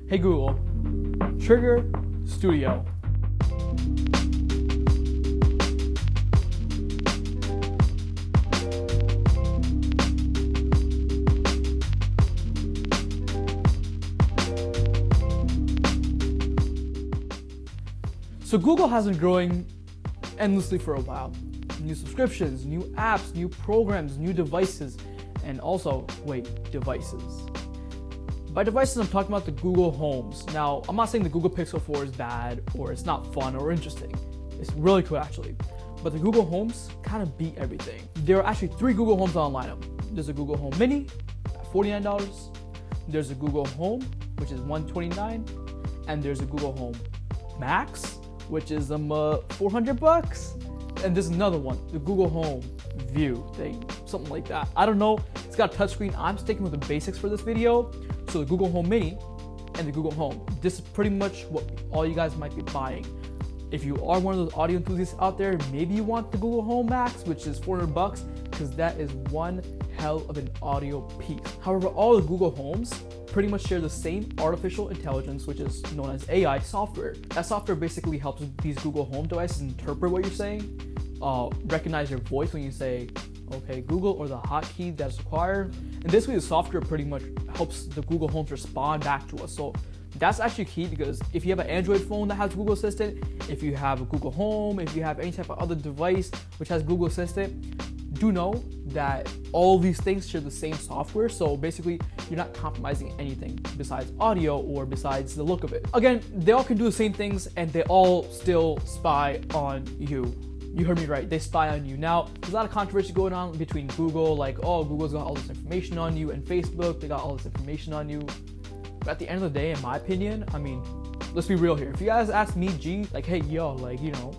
Hey Google, trigger Studio. So Google has been growing endlessly for a while. New subscriptions, new apps, new programs, new devices, and also, devices. By devices, I'm talking about the Google Homes. Now, I'm not saying the Google Pixel 4 is bad or it's not fun or interesting. It's really cool actually. But the Google Homes kind of beat everything. There are actually 3 Google Homes on lineup. There's a Google Home Mini at $49. There's a Google Home, which is $129, and there's a Google Home Max, which is $400. And there's another one, the Google Home View thing, something like that. I don't know. It's got a touchscreen. I'm sticking with the basics for this video. So the Google Home Mini and the Google Home. This is pretty much what all you guys might be buying. If you are one of those audio enthusiasts out there, maybe you want the Google Home Max, which is $400, because that is one hell of an audio piece. However, all the Google Homes pretty much share the same artificial intelligence, which is known as AI software. That software basically helps these Google Home devices interpret what you're saying, recognize your voice when you say, okay, Google, or the hotkey that's required. And this way, the software pretty much helps the Google Homes respond back to us. So that's actually key, because if you have an Android phone that has Google Assistant, if you have a Google Home, if you have any type of other device which has Google Assistant, do know that all these things share the same software. So basically, you're not compromising anything besides audio or besides the look of it. Again, they all can do the same things and they all still spy on you. You heard me right, they spy on you. Now, there's a lot of controversy going on between Google, like, oh, Google's got all this information on you, and Facebook, they got all this information on you. But at the end of the day, in my opinion, I mean, let's be real here. If you guys ask me, G, like, hey, yo, like, you know,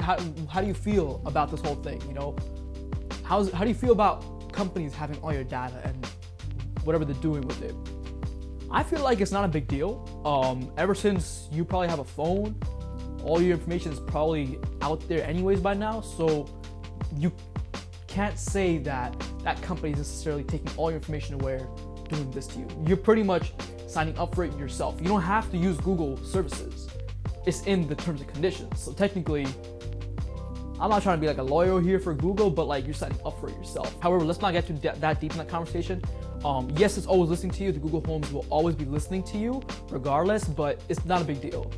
how do you feel about this whole thing, you know? How do you feel about companies having all your data and whatever they're doing with it? I feel like it's not a big deal. Ever since you probably have a phone, all your information is probably out there anyways by now, so you can't say that that company is necessarily taking all your information away, doing this to you. You're pretty much signing up for it yourself. You don't have to use Google services. It's in the terms and conditions. So technically, I'm not trying to be like a lawyer here for Google, but like, you're signing up for it yourself. However, let's not get to that deep in that conversation. Yes, it's always listening to you. The Google Homes will always be listening to you regardless, but it's not a big deal.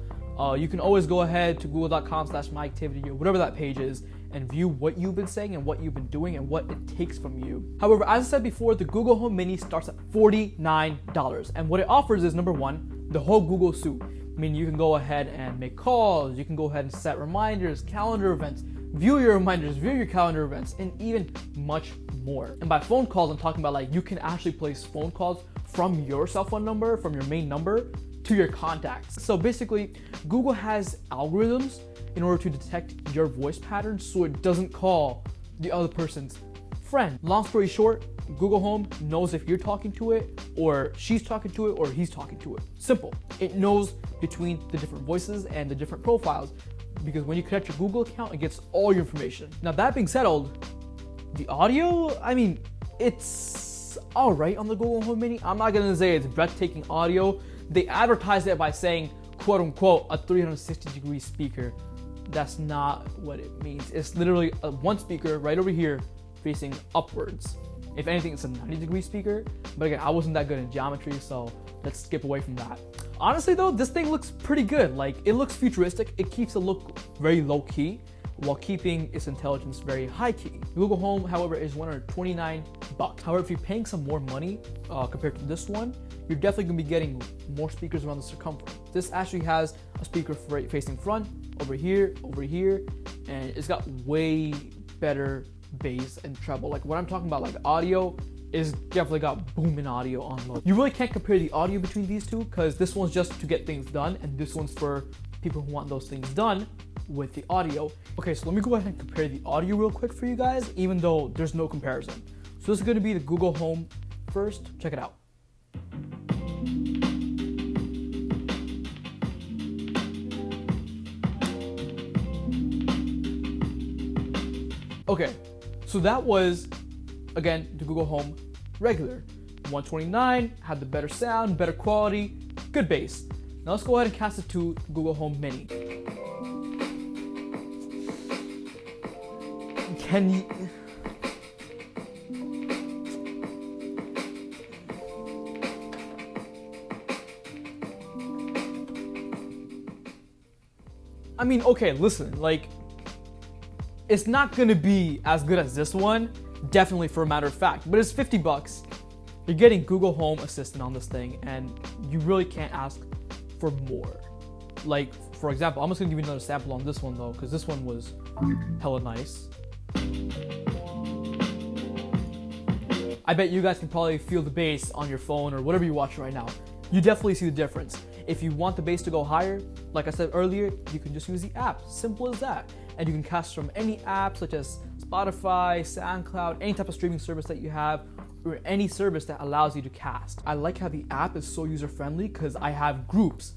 You can always go ahead to google.com/myactivity or whatever that page is and view what you've been saying and what you've been doing and what it takes from you. However, as I said before, the Google Home Mini starts at $49. And what it offers is, number one, the whole Google suite. I mean, you can go ahead and make calls, you can go ahead and set reminders, calendar events, view your reminders, view your calendar events, and even much more. And by phone calls, I'm talking about like you can actually place phone calls from your cell phone number, from your main number, to your contacts. So basically, Google has algorithms in order to detect your voice patterns so it doesn't call the other person's friend. Long story short, Google Home knows if you're talking to it, or she's talking to it, or he's talking to it. Simple. It knows between the different voices and the different profiles, because when you connect your Google account, it gets all your information. Now, that being settled, the audio, I mean, it's all right on the Google Home Mini. I'm not gonna say it's breathtaking audio. They advertise it by saying, quote unquote, a 360-degree speaker. That's not what it means. It's literally one speaker right over here facing upwards. If anything, it's a 90-degree speaker. But again, I wasn't that good in geometry, so let's skip away from that. Honestly though, this thing looks pretty good. Like, it looks futuristic. It keeps it look very low key while keeping its intelligence very high key. Google Home, however, is $129. However, if you're paying some more money compared to this one, you're definitely gonna be getting more speakers around the circumference. This actually has a speaker facing front, over here, and it's got way better bass and treble. Like, what I'm talking about, like audio, is definitely got booming audio on low. You really can't compare the audio between these two, because this one's just to get things done, and this one's for people who want those things done with the audio. Okay, so let me go ahead and compare the audio real quick for you guys, even though there's no comparison. So this is gonna be the Google Home first. Check it out. Okay, so that was, again, the Google Home regular. $129, had the better sound, better quality, good base. Now let's go ahead and cast it to Google Home Mini. Can you... I mean, okay, listen, like, it's not gonna be as good as this one, definitely for a matter of fact, but it's 50 bucks. You're getting Google Home Assistant on this thing, and you really can't ask for more. Like, for example, I'm just gonna give you another sample on this one though, because this one was hella nice. I bet you guys can probably feel the bass on your phone or whatever you're watching right now. You definitely see the difference. If you want the bass to go higher, like I said earlier, you can just use the app. Simple as that. And you can cast from any app such as Spotify, SoundCloud, any type of streaming service that you have, or any service that allows you to cast. I like how the app is so user-friendly because I have groups.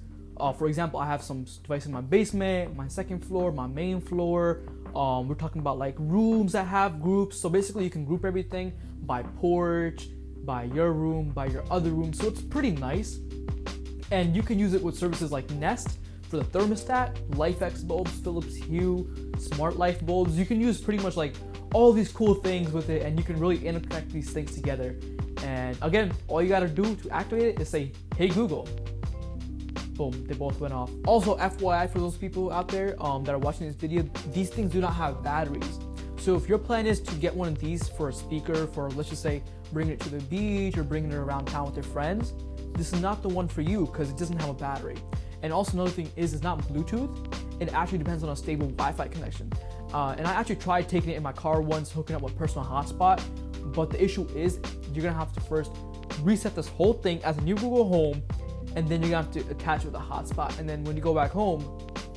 For example, I have some devices in my basement, my second floor, my main floor. We're talking about like rooms that have groups. So basically you can group everything by porch, by your room, by your other room. So it's pretty nice. And you can use it with services like Nest for the thermostat, LifeX bulbs, Philips Hue, Smart Life bulbs. You can use pretty much like all these cool things with it, and you can really interconnect these things together. And again, all you gotta do to activate it is say, "Hey Google." Boom, they both went off. Also, FYI for those people out there that are watching this video, these things do not have batteries. So if your plan is to get one of these for a speaker, for let's just say bringing it to the beach or bringing it around town with your friends, this is not the one for you because it doesn't have a battery. And also another thing is it's not Bluetooth. It actually depends on a stable Wi-Fi connection. And I actually tried taking it in my car once, hooking up with personal hotspot. But the issue is you're gonna have to first reset this whole thing as a new Google Home, and then you're gonna have to attach it with a hotspot. And then when you go back home,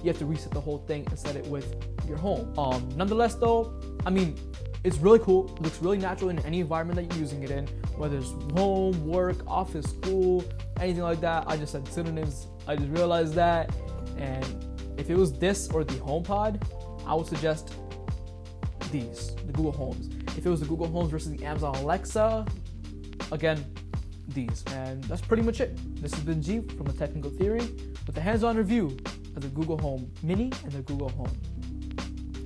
you have to reset the whole thing and set it with your home. Nonetheless though, I mean, it's really cool. It looks really natural in any environment that you're using it in, whether it's home, work, office, school, anything like that. I just said synonyms. I just realized that. And if it was this or the HomePod, I would suggest these, the Google Homes. If it was the Google Homes versus the Amazon Alexa, again, these. And that's pretty much it. This has been G from The Technical Theory with a hands-on review of the Google Home Mini and the Google Home.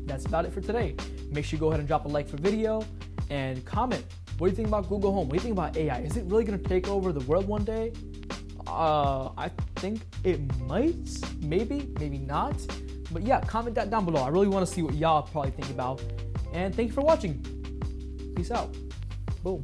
That's about it for today. Make sure you go ahead and drop a like for the video and comment. What do you think about Google Home? What do you think about AI? Is it really gonna take over the world one day? I think it might, maybe not. But yeah, comment that down below. I really wanna see what y'all probably think about. And thank you for watching. Peace out. Boom.